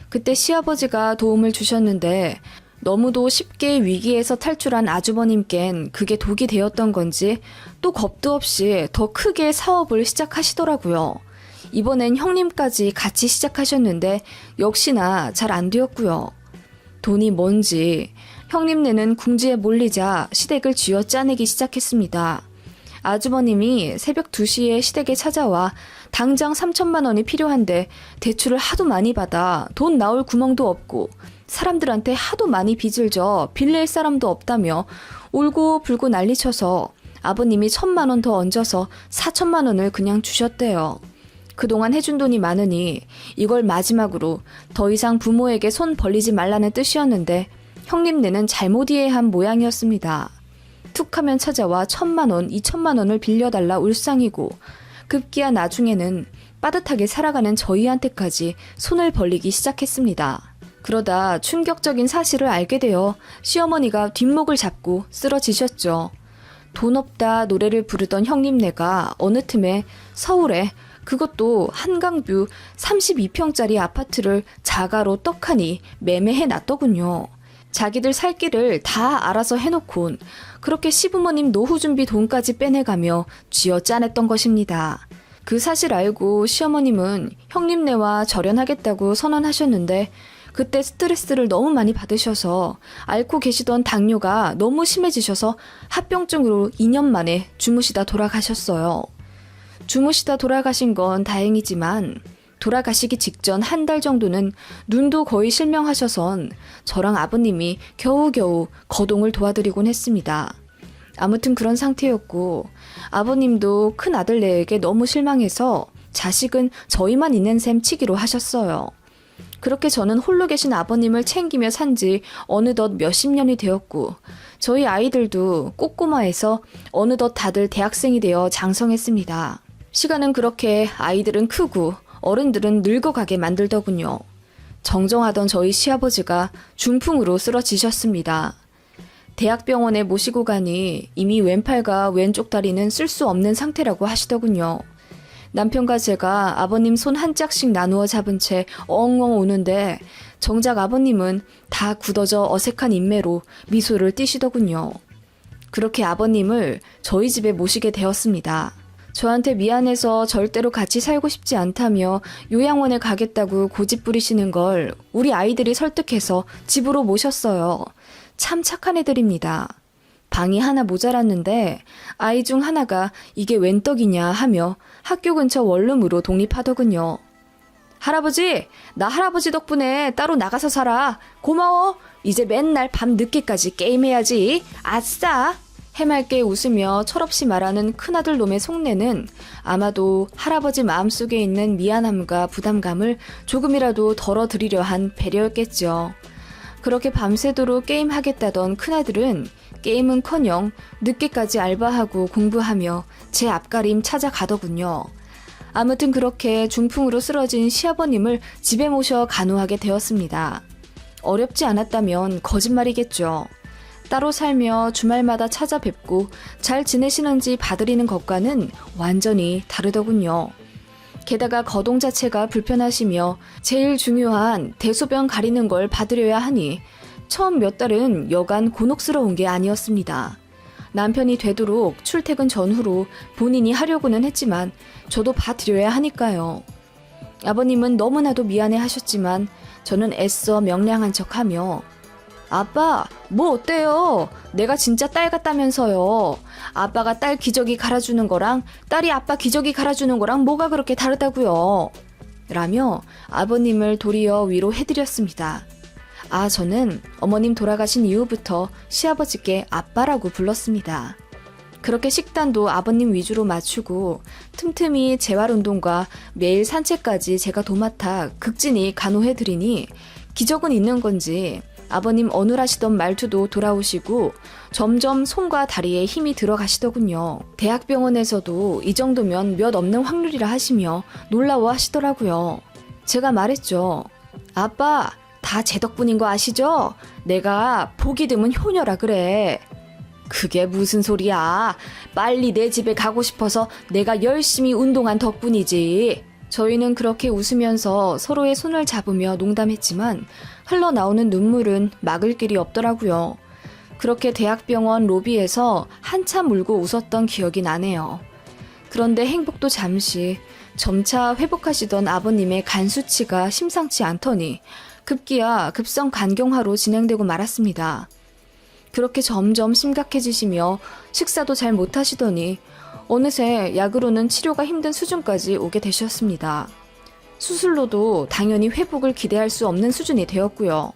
그때 시아버지가 도움을 주셨는데 너무도 쉽게 위기에서 탈출한 아주버님껜 그게 독이 되었던 건지 또 겁도 없이 더 크게 사업을 시작하시더라고요. 이번엔 형님까지 같이 시작하셨는데 역시나 잘 안 되었고요. 돈이 뭔지 형님네는 궁지에 몰리자 시댁을 쥐어 짜내기 시작했습니다. 아주버님이 새벽 2시에 시댁에 찾아와 당장 3천만 원이 필요한데 대출을 하도 많이 받아 돈 나올 구멍도 없고 사람들한테 하도 많이 빚을 져 빌릴 사람도 없다며 울고 불고 난리쳐서 아버님이 1,000만 원 더 얹어서 4천만 원을 그냥 주셨대요. 그동안 해준 돈이 많으니 이걸 마지막으로 더 이상 부모에게 손 벌리지 말라는 뜻이었는데 형님네는 잘못 이해한 모양이었습니다. 툭하면 찾아와 1,000만 원, 2천만 원을 빌려달라 울상이고 급기야 나중에는 빠듯하게 살아가는 저희한테까지 손을 벌리기 시작했습니다. 그러다 충격적인 사실을 알게 되어 시어머니가 뒷목을 잡고 쓰러지셨죠. 돈 없다 노래를 부르던 형님네가 어느 틈에 서울에 그것도 한강뷰 32평짜리 아파트를 자가로 떡하니 매매해 놨더군요. 자기들 살 길을 다 알아서 해놓곤 그렇게 시부모님 노후 준비 돈까지 빼내가며 쥐어 짜냈던 것입니다. 그 사실 알고 시어머님은 형님네와 절연하겠다고 선언하셨는데 그때 스트레스를 너무 많이 받으셔서 앓고 계시던 당뇨가 너무 심해지셔서 합병증으로 2년 만에 주무시다 돌아가셨어요. 주무시다 돌아가신 건 다행이지만 돌아가시기 직전 한 달 정도는 눈도 거의 실명하셔선 저랑 아버님이 겨우겨우 거동을 도와드리곤 했습니다. 아무튼 그런 상태였고 아버님도 큰 아들네에게 너무 실망해서 자식은 저희만 있는 셈 치기로 하셨어요. 그렇게 저는 홀로 계신 아버님을 챙기며 산지 어느덧 몇십 년이 되었고 저희 아이들도 꼬꼬마에서 어느덧 다들 대학생이 되어 장성했습니다. 시간은 그렇게 아이들은 크고 어른들은 늙어가게 만들더군요. 정정하던 저희 시아버지가 중풍으로 쓰러지셨습니다. 대학병원에 모시고 가니 이미 왼팔과 왼쪽 다리는 쓸 수 없는 상태라고 하시더군요. 남편과 제가 아버님 손 한 짝씩 나누어 잡은 채 엉엉 우는데 정작 아버님은 다 굳어져 어색한 인매로 미소를 띠시더군요. 그렇게 아버님을 저희 집에 모시게 되었습니다. 저한테 미안해서 절대로 같이 살고 싶지 않다며 요양원에 가겠다고 고집 부리시는 걸 우리 아이들이 설득해서 집으로 모셨어요. 참 착한 애들입니다. 방이 하나 모자랐는데 아이 중 하나가 이게 웬 떡이냐 하며 학교 근처 원룸으로 독립하더군요. 할아버지, 나 할아버지 덕분에 따로 나가서 살아. 고마워. 이제 맨날 밤 늦게까지 게임해야지. 아싸. 해맑게 웃으며 철없이 말하는 큰아들 놈의 속내는 아마도 할아버지 마음속에 있는 미안함과 부담감을 조금이라도 덜어드리려 한 배려였겠죠. 그렇게 밤새도록 게임하겠다던 큰아들은 게임은커녕 늦게까지 알바하고 공부하며 제 앞가림 찾아가더군요. 아무튼 그렇게 중풍으로 쓰러진 시아버님을 집에 모셔 간호하게 되었습니다. 어렵지 않았다면 거짓말이겠죠. 따로 살며 주말마다 찾아뵙고 잘 지내시는지 봐드리는 것과는 완전히 다르더군요. 게다가 거동 자체가 불편하시며 제일 중요한 대소변 가리는 걸 봐드려야 하니 처음 몇 달은 여간 곤혹스러운 게 아니었습니다. 남편이 되도록 출퇴근 전후로 본인이 하려고는 했지만 저도 봐드려야 하니까요. 아버님은 너무나도 미안해 하셨지만 저는 애써 명량한 척하며 아빠, 뭐 어때요? 내가 진짜 딸 같다면서요. 아빠가 딸 기저귀 갈아주는 거랑 딸이 아빠 기저귀 갈아주는 거랑 뭐가 그렇게 다르다고요? 라며 아버님을 도리어 위로해드렸습니다. 저는 어머님 돌아가신 이후부터 시아버지께 아빠라고 불렀습니다. 그렇게 식단도 아버님 위주로 맞추고 틈틈이 재활운동과 매일 산책까지 제가 도맡아 극진히 간호해드리니 기적은 있는 건지 아버님 어눌하시던 말투도 돌아오시고 점점 손과 다리에 힘이 들어가시더군요. 대학병원에서도 이 정도면 몇 없는 확률이라 하시며 놀라워 하시더라고요. 제가 말했죠. 아빠, 다 제 덕분인 거 아시죠? 내가 보기 드문 효녀라 그래. 그게 무슨 소리야. 빨리 내 집에 가고 싶어서 내가 열심히 운동한 덕분이지. 저희는 그렇게 웃으면서 서로의 손을 잡으며 농담했지만 흘러나오는 눈물은 막을 길이 없더라고요. 그렇게 대학병원 로비에서 한참 울고 웃었던 기억이 나네요. 그런데 행복도 잠시 점차 회복하시던 아버님의 간 수치가 심상치 않더니 급기야 급성 간경화로 진행되고 말았습니다. 그렇게 점점 심각해지시며 식사도 잘 못하시더니 어느새 약으로는 치료가 힘든 수준까지 오게 되셨습니다. 수술로도 당연히 회복을 기대할 수 없는 수준이 되었고요.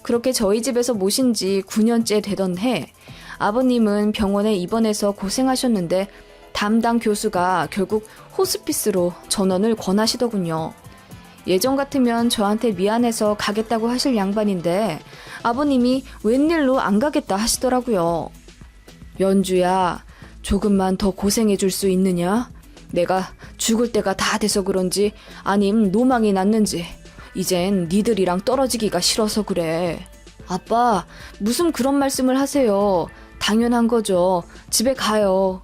그렇게 저희 집에서 모신 지 9년째 되던 해 아버님은 병원에 입원해서 고생하셨는데 담당 교수가 결국 호스피스로 전원을 권하시더군요. 예전 같으면 저한테 미안해서 가겠다고 하실 양반인데 아버님이 웬일로 안 가겠다 하시더라고요. 연주야, 조금만 더 고생해 줄 수 있느냐? 내가 죽을 때가 다 돼서 그런지 아님 노망이 났는지 이젠 니들이랑 떨어지기가 싫어서 그래. 아빠, 무슨 그런 말씀을 하세요. 당연한 거죠. 집에 가요.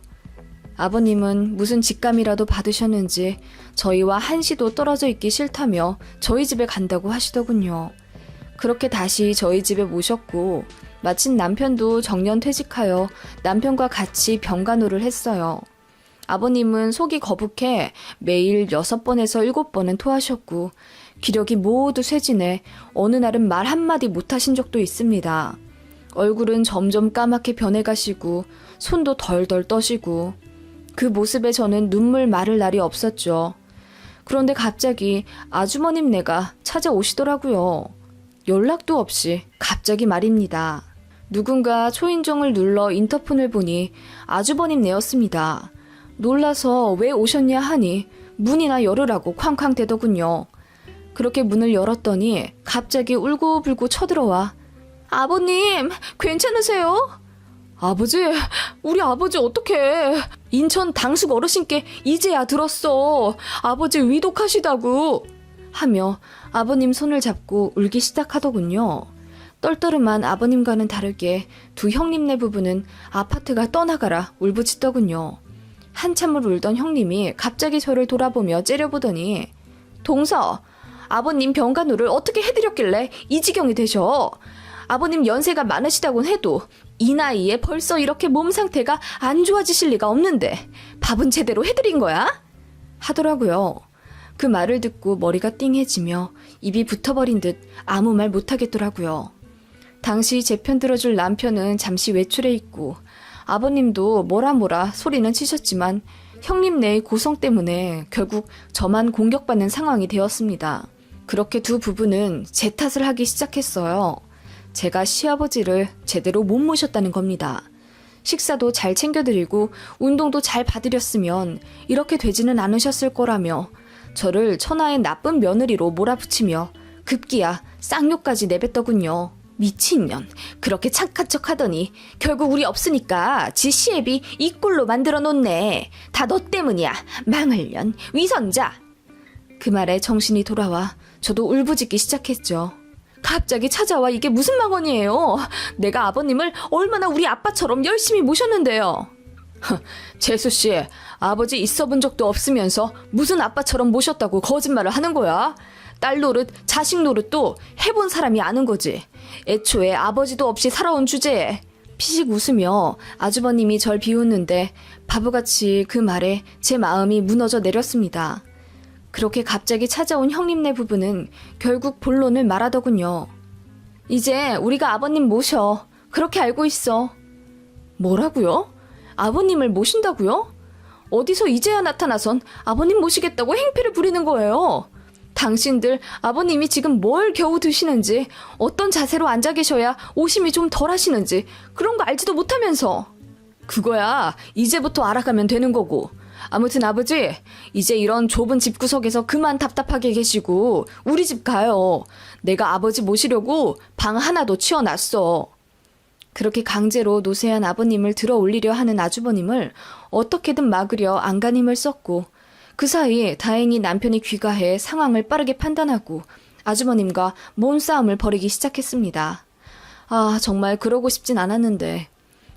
아버님은 무슨 직감이라도 받으셨는지 저희와 한시도 떨어져 있기 싫다며 저희 집에 간다고 하시더군요. 그렇게 다시 저희 집에 모셨고 마침 남편도 정년 퇴직하여 남편과 같이 병간호를 했어요. 아버님은 속이 거북해 매일 6번에서 7번은 토하셨고 기력이 모두 쇠진해 어느 날은 말 한마디 못하신 적도 있습니다. 얼굴은 점점 까맣게 변해가시고 손도 덜덜 떠시고 그 모습에 저는 눈물 마를 날이 없었죠. 그런데 갑자기 아주머님네가 찾아오시더라고요. 연락도 없이 갑자기 말입니다. 누군가 초인종을 눌러 인터폰을 보니 아주버님네였습니다. 놀라서 왜 오셨냐 하니 문이나 열으라고 쾅쾅 대더군요. 그렇게 문을 열었더니 갑자기 울고불고 쳐들어와 아버님, 괜찮으세요? 아버지, 우리 아버지 어떡해. 인천 당숙 어르신께 이제야 들었어. 아버지 위독하시다고. 하며 아버님 손을 잡고 울기 시작하더군요. 떨떠름한 아버님과는 다르게 두 형님네 부부는 아파트가 떠나가라 울부짖더군요. 한참을 울던 형님이 갑자기 저를 돌아보며 째려보더니 동서, 아버님 병간호를 어떻게 해드렸길래 이 지경이 되셔. 아버님 연세가 많으시다곤 해도 이 나이에 벌써 이렇게 몸 상태가 안 좋아지실 리가 없는데 밥은 제대로 해드린 거야? 하더라고요. 그 말을 듣고 머리가 띵해지며 입이 붙어버린 듯 아무 말 못하겠더라고요. 당시 제 편 들어줄 남편은 잠시 외출해 있고 아버님도 뭐라 소리는 치셨지만 형님네의 고성 때문에 결국 저만 공격받는 상황이 되었습니다. 그렇게 두 부부는 제 탓을 하기 시작했어요. 제가 시아버지를 제대로 못 모셨다는 겁니다. 식사도 잘 챙겨드리고 운동도 잘 봐드렸으면 이렇게 되지는 않으셨을 거라며 저를 천하의 나쁜 며느리로 몰아붙이며 급기야 쌍욕까지 내뱉더군요. 미친년, 그렇게 착한 척 하더니 결국 우리 없으니까 지 시애비 이 꼴로 만들어 놓네. 다 너 때문이야. 망을년, 위선자. 그 말에 정신이 돌아와 저도 울부짖기 시작했죠. 갑자기 찾아와 이게 무슨 망언이에요. 내가 아버님을 얼마나 우리 아빠처럼 열심히 모셨는데요. 재수씨, 아버지 있어 본 적도 없으면서 무슨 아빠처럼 모셨다고 거짓말을 하는 거야? 딸 노릇, 자식 노릇도 해본 사람이 아는 거지. 애초에 아버지도 없이 살아온 주제에. 피식 웃으며 아주버님이 절 비웃는데 바보같이 그 말에 제 마음이 무너져 내렸습니다. 그렇게 갑자기 찾아온 형님네 부부는 결국 본론을 말하더군요. 이제 우리가 아버님 모셔. 그렇게 알고 있어. 뭐라고요? 아버님을 모신다고요? 어디서 이제야 나타나선 아버님 모시겠다고 행패를 부리는 거예요. 당신들 아버님이 지금 뭘 겨우 드시는지, 어떤 자세로 앉아 계셔야 오심이 좀 덜 하시는지 그런 거 알지도 못하면서. 그거야 이제부터 알아가면 되는 거고. 아무튼 아버지, 이제 이런 좁은 집구석에서 그만 답답하게 계시고 우리 집 가요. 내가 아버지 모시려고 방 하나도 치워놨어. 그렇게 강제로 노쇠한 아버님을 들어 올리려 하는 아주버님을 어떻게든 막으려 안간힘을 썼고, 그 사이 다행히 남편이 귀가해 상황을 빠르게 판단하고 아주버님과 몸싸움을 벌이기 시작했습니다. 아, 정말 그러고 싶진 않았는데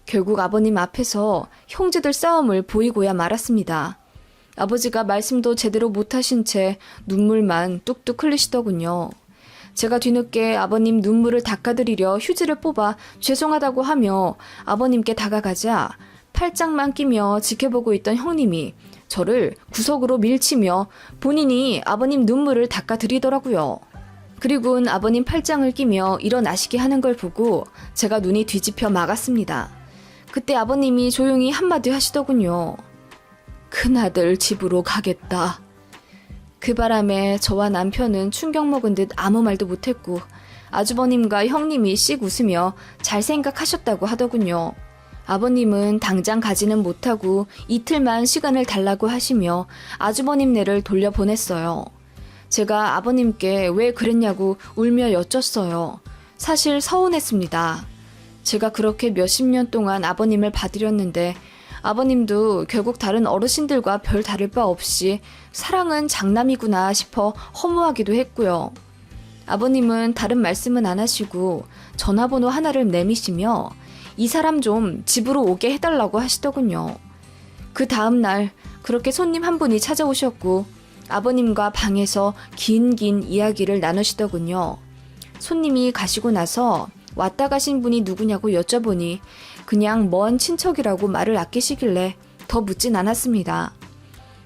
결국 아버님 앞에서 형제들 싸움을 보이고야 말았습니다. 아버지가 말씀도 제대로 못하신 채 눈물만 뚝뚝 흘리시더군요. 제가 뒤늦게 아버님 눈물을 닦아드리려 휴지를 뽑아 죄송하다고 하며 아버님께 다가가자 팔짱만 끼며 지켜보고 있던 형님이 저를 구석으로 밀치며 본인이 아버님 눈물을 닦아드리더라고요. 그리고는 아버님 팔짱을 끼며 일어나시게 하는 걸 보고 제가 눈이 뒤집혀 막았습니다. 그때 아버님이 조용히 한마디 하시더군요. 큰아들 집으로 가겠다. 그 바람에 저와 남편은 충격 먹은 듯 아무 말도 못했고 아주버님과 형님이 씩 웃으며 잘 생각하셨다고 하더군요. 아버님은 당장 가지는 못하고 이틀만 시간을 달라고 하시며 아주버님네를 돌려보냈어요. 제가 아버님께 왜 그랬냐고 울며 여쭸어요. 사실 서운했습니다. 제가 그렇게 몇십 년 동안 아버님을 봐드렸는데 아버님도 결국 다른 어르신들과 별 다를 바 없이 사랑은 장남이구나 싶어 허무하기도 했고요. 아버님은 다른 말씀은 안 하시고 전화번호 하나를 내미시며 이 사람 좀 집으로 오게 해달라고 하시더군요. 그 다음날 그렇게 손님 한 분이 찾아오셨고 아버님과 방에서 긴 이야기를 나누시더군요. 손님이 가시고 나서 왔다 가신 분이 누구냐고 여쭤보니 그냥 먼 친척이라고 말을 아끼시길래 더 묻진 않았습니다.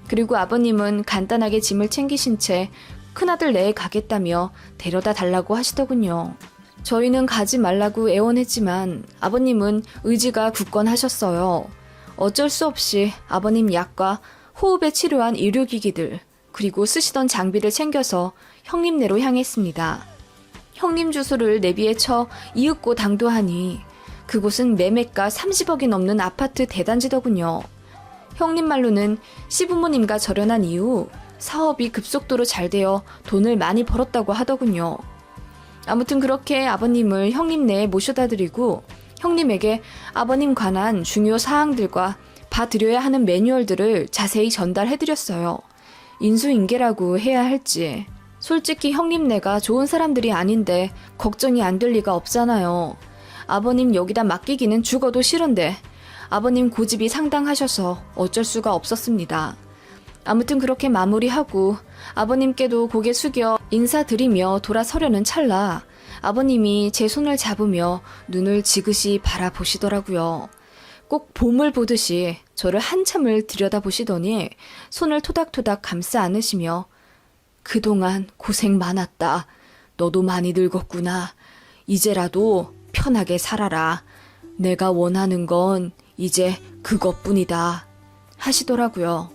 그리고 아버님은 간단하게 짐을 챙기신 채 큰아들 내에 가겠다며 데려다 달라고 하시더군요. 저희는 가지 말라고 애원했지만 아버님은 의지가 굳건하셨어요. 어쩔 수 없이 아버님 약과 호흡에 치료한 의료기기들 그리고 쓰시던 장비를 챙겨서 형님네로 향했습니다. 형님 주소를 내비에 쳐 이윽고 당도하니 그곳은 매매가 30억이 넘는 아파트 대단지더군요. 형님 말로는 시부모님과 절연한 이후 사업이 급속도로 잘 되어 돈을 많이 벌었다고 하더군요. 아무튼 그렇게 아버님을 형님네에 모셔다 드리고 형님에게 아버님 관한 중요 사항들과 봐드려야 하는 매뉴얼들을 자세히 전달해드렸어요. 인수인계라고 해야 할지. 솔직히 형님네가 좋은 사람들이 아닌데 걱정이 안 될 리가 없잖아요. 아버님 여기다 맡기기는 죽어도 싫은데 아버님 고집이 상당하셔서 어쩔 수가 없었습니다. 아무튼 그렇게 마무리하고 아버님께도 고개 숙여 인사드리며 돌아서려는 찰나 아버님이 제 손을 잡으며 눈을 지그시 바라보시더라고요. 꼭 봄을 보듯이 저를 한참을 들여다보시더니 손을 토닥토닥 감싸 안으시며 그동안 고생 많았다. 너도 많이 늙었구나. 이제라도 편하게 살아라. 내가 원하는 건 이제 그것뿐이다. 하시더라고요.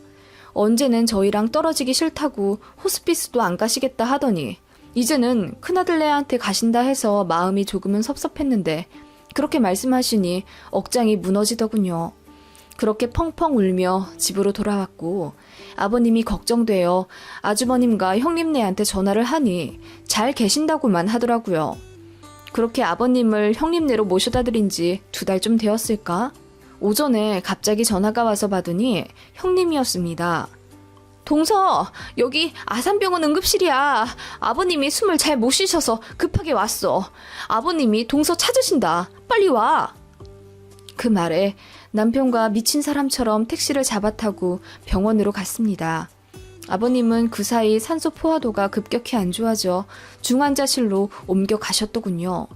언제는 저희랑 떨어지기 싫다고 호스피스도 안 가시겠다 하더니 이제는 큰아들네한테 가신다 해서 마음이 조금은 섭섭했는데 그렇게 말씀하시니 억장이 무너지더군요. 그렇게 펑펑 울며 집으로 돌아왔고 아버님이 걱정되어 아주버님과 형님네한테 전화를 하니 잘 계신다고만 하더라고요. 그렇게 아버님을 형님네로 모셔다 드린 지 2달 좀 되었을까? 오전에 갑자기 전화가 와서 받으니 형님이었습니다. 동서, 여기 아산병원 응급실이야. 아버님이 숨을 잘 못 쉬셔서 급하게 왔어. 아버님이 동서 찾으신다. 빨리 와. 그 말에 남편과 미친 사람처럼 택시를 잡아타고 병원으로 갔습니다. 아버님은 그 사이 산소 포화도가 급격히 안 좋아져 중환자실로 옮겨가셨더군요.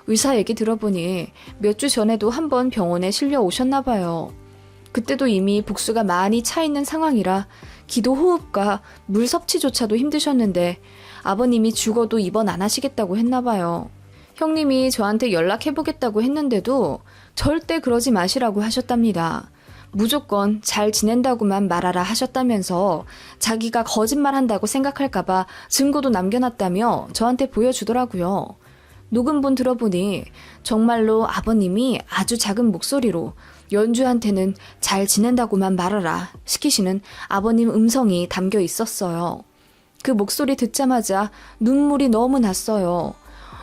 의사 얘기 들어보니 몇 주 전에도 한번 병원에 실려 오셨나 봐요. 그때도 이미 복수가 많이 차 있는 상황이라 기도 호흡과 물 섭취조차도 힘드셨는데 아버님이 죽어도 입원 안 하시겠다고 했나 봐요. 형님이 저한테 연락해보겠다고 했는데도 절대 그러지 마시라고 하셨답니다. 무조건 잘 지낸다고만 말하라 하셨다면서 자기가 거짓말한다고 생각할까봐 증거도 남겨놨다며 저한테 보여주더라고요. 녹음본 들어보니 정말로 아버님이 아주 작은 목소리로 연주한테는 잘 지낸다고만 말하라 시키시는 아버님 음성이 담겨 있었어요. 그 목소리 듣자마자 눈물이 너무 났어요.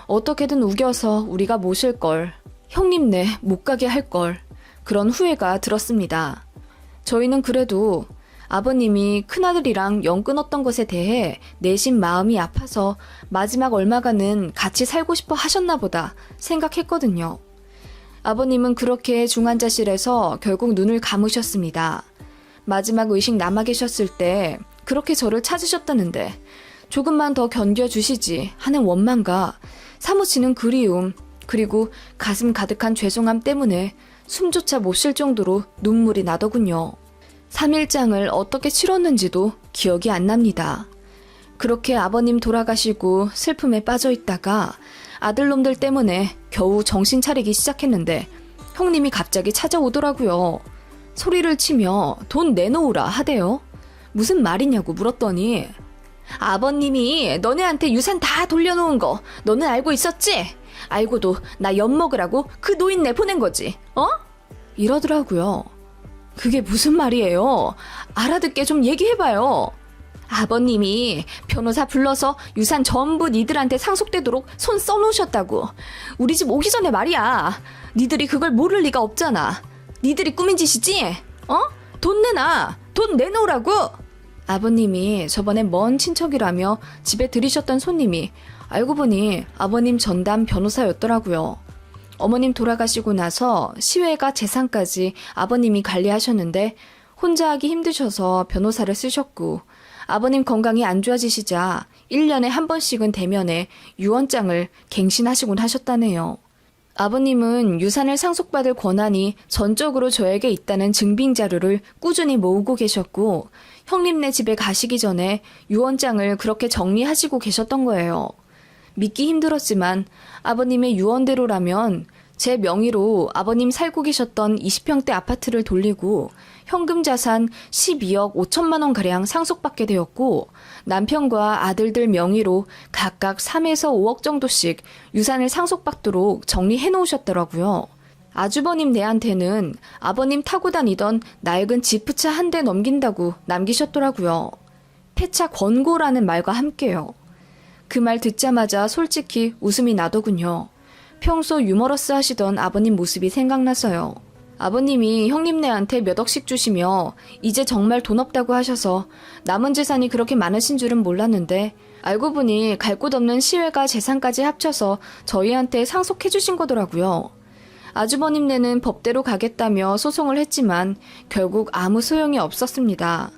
어떻게든 우겨서 우리가 모실 걸, 형님네 못 가게 할 걸, 그런 후회가 들었습니다. 저희는 그래도 아버님이 큰아들이랑 연 끊었던 것에 대해 내심 마음이 아파서 마지막 얼마간은 같이 살고 싶어 하셨나 보다 생각했거든요. 아버님은 그렇게 중환자실에서 결국 눈을 감으셨습니다. 마지막 의식 남아 계셨을 때 그렇게 저를 찾으셨다는데 조금만 더 견뎌주시지 하는 원망과 사무치는 그리움, 그리고 가슴 가득한 죄송함 때문에 숨조차 못 쉴 정도로 눈물이 나더군요. 3일장을 어떻게 치렀는지도 기억이 안 납니다. 그렇게 아버님 돌아가시고 슬픔에 빠져 있다가 아들놈들 때문에 겨우 정신 차리기 시작했는데 형님이 갑자기 찾아오더라고요. 소리를 치며 돈 내놓으라 하대요. 무슨 말이냐고 물었더니 아버님이 너네한테 유산 다 돌려놓은 거 너는 알고 있었지? 알고도 나 엿먹으라고 그 노인네 보낸 거지, 어? 이러더라고요. 그게 무슨 말이에요? 알아듣게 좀 얘기해봐요. 아버님이 변호사 불러서 유산 전부 니들한테 상속되도록 손 써놓으셨다고. 우리 집 오기 전에 말이야. 니들이 그걸 모를 리가 없잖아. 니들이 꾸민 짓이지? 어? 돈 내놔. 돈 내놓으라고. 아버님이 저번에 먼 친척이라며 집에 들이셨던 손님이 알고 보니 아버님 전담 변호사였더라고요. 어머님 돌아가시고 나서 시외가 재산까지 아버님이 관리하셨는데 혼자 하기 힘드셔서 변호사를 쓰셨고 아버님 건강이 안 좋아지시자 1년에 한 번씩은 대면에 유언장을 갱신하시곤 하셨다네요. 아버님은 유산을 상속받을 권한이 전적으로 저에게 있다는 증빙 자료를 꾸준히 모으고 계셨고 형님네 집에 가시기 전에 유언장을 그렇게 정리하시고 계셨던 거예요. 믿기 힘들었지만 아버님의 유언대로라면 제 명의로 아버님 살고 계셨던 20평대 아파트를 돌리고 현금 자산 12억 5천만 원가량 상속받게 되었고 남편과 아들들 명의로 각각 3에서 5억 정도씩 유산을 상속받도록 정리해 놓으셨더라고요. 아주버님 네한테는 아버님 타고 다니던 낡은 지프차 한 대 넘긴다고 남기셨더라고요. 폐차 권고라는 말과 함께요. 그 말 듣자마자 솔직히 웃음이 나더군요. 평소 유머러스 하시던 아버님 모습이 생각나서요. 아버님이 형님네한테 몇 억씩 주시며 이제 정말 돈 없다고 하셔서 남은 재산이 그렇게 많으신 줄은 몰랐는데 알고 보니 갈 곳 없는 시외가 재산까지 합쳐서 저희한테 상속해 주신 거더라고요. 아주버님네는 법대로 가겠다며 소송을 했지만 결국 아무 소용이 없었습니다.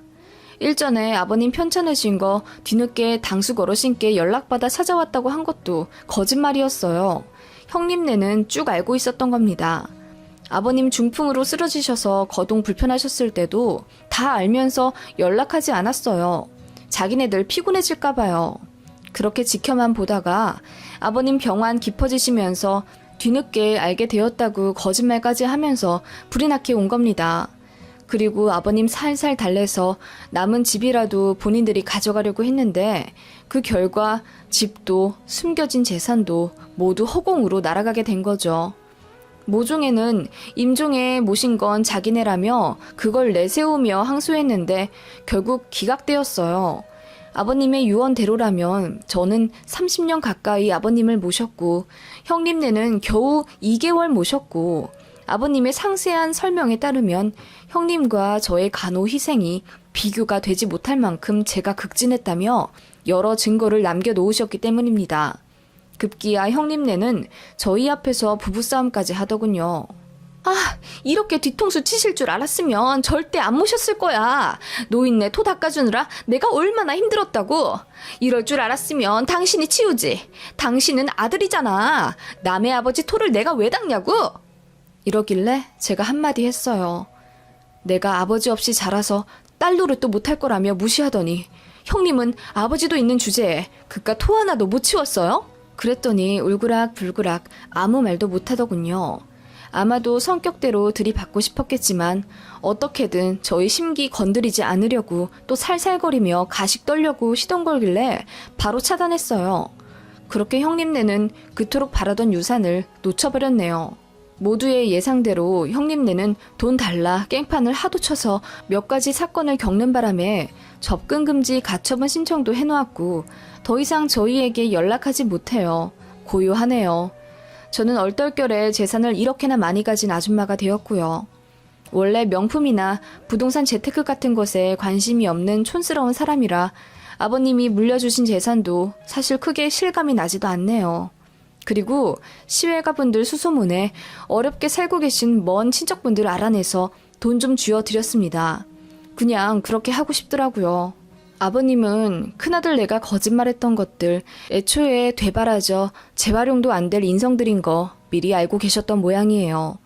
일전에 아버님 편찮으신 거 뒤늦게 당숙 어르신께 연락받아 찾아왔다고 한 것도 거짓말이었어요. 형님네는 쭉 알고 있었던 겁니다. 아버님 중풍으로 쓰러지셔서 거동 불편하셨을 때도 다 알면서 연락하지 않았어요. 자기네들 피곤해질까 봐요. 그렇게 지켜만 보다가 아버님 병환 깊어지시면서 뒤늦게 알게 되었다고 거짓말까지 하면서 불이 나게 온 겁니다. 그리고 아버님 살살 달래서 남은 집이라도 본인들이 가져가려고 했는데 그 결과 집도 숨겨진 재산도 모두 허공으로 날아가게 된 거죠. 모종에는 임종에 모신 건 자기네라며 그걸 내세우며 항소했는데 결국 기각되었어요. 아버님의 유언대로라면 저는 30년 가까이 아버님을 모셨고 형님네는 겨우 2개월 모셨고 아버님의 상세한 설명에 따르면 형님과 저의 간호 희생이 비교가 되지 못할 만큼 제가 극진했다며 여러 증거를 남겨놓으셨기 때문입니다. 급기야 형님네는 저희 앞에서 부부싸움까지 하더군요. 아, 이렇게 뒤통수 치실 줄 알았으면 절대 안 모셨을 거야. 노인네 토 닦아주느라 내가 얼마나 힘들었다고. 이럴 줄 알았으면 당신이 치우지. 당신은 아들이잖아. 남의 아버지 토를 내가 왜 닦냐고. 이러길래 제가 한마디 했어요. 내가 아버지 없이 자라서 딸 노릇도 못할 거라며 무시하더니 형님은 아버지도 있는 주제에 그깟 토 하나도 못 치웠어요? 그랬더니 울그락불그락 아무 말도 못하더군요. 아마도 성격대로 들이받고 싶었겠지만 어떻게든 저희 심기 건드리지 않으려고 또 살살거리며 가식 떨려고 시동 걸길래 바로 차단했어요. 그렇게 형님네는 그토록 바라던 유산을 놓쳐버렸네요. 모두의 예상대로 형님네는 돈 달라 깽판을 하도 쳐서 몇 가지 사건을 겪는 바람에 접근금지 가처분 신청도 해놓았고 더 이상 저희에게 연락하지 못해요. 고요하네요. 저는 얼떨결에 재산을 이렇게나 많이 가진 아줌마가 되었고요. 원래 명품이나 부동산 재테크 같은 것에 관심이 없는 촌스러운 사람이라 아버님이 물려주신 재산도 사실 크게 실감이 나지도 않네요. 그리고 시외가분들 수소문에 어렵게 살고 계신 먼 친척분들 알아내서 돈 좀 쥐어드렸습니다. 그냥 그렇게 하고 싶더라고요. 아버님은 큰아들 내가 거짓말했던 것들, 애초에 되바라져 재활용도 안 될 인성들인 거 미리 알고 계셨던 모양이에요.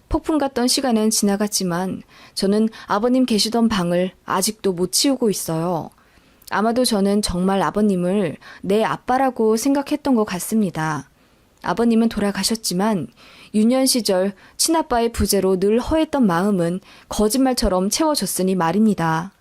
폭풍 같던 시간은 지나갔지만 저는 아버님 계시던 방을 아직도 못 치우고 있어요. 아마도 저는 정말 아버님을 내 아빠라고 생각했던 것 같습니다. 아버님은 돌아가셨지만 유년 시절 친아빠의 부재로 늘 허했던 마음은 거짓말처럼 채워졌으니 말입니다.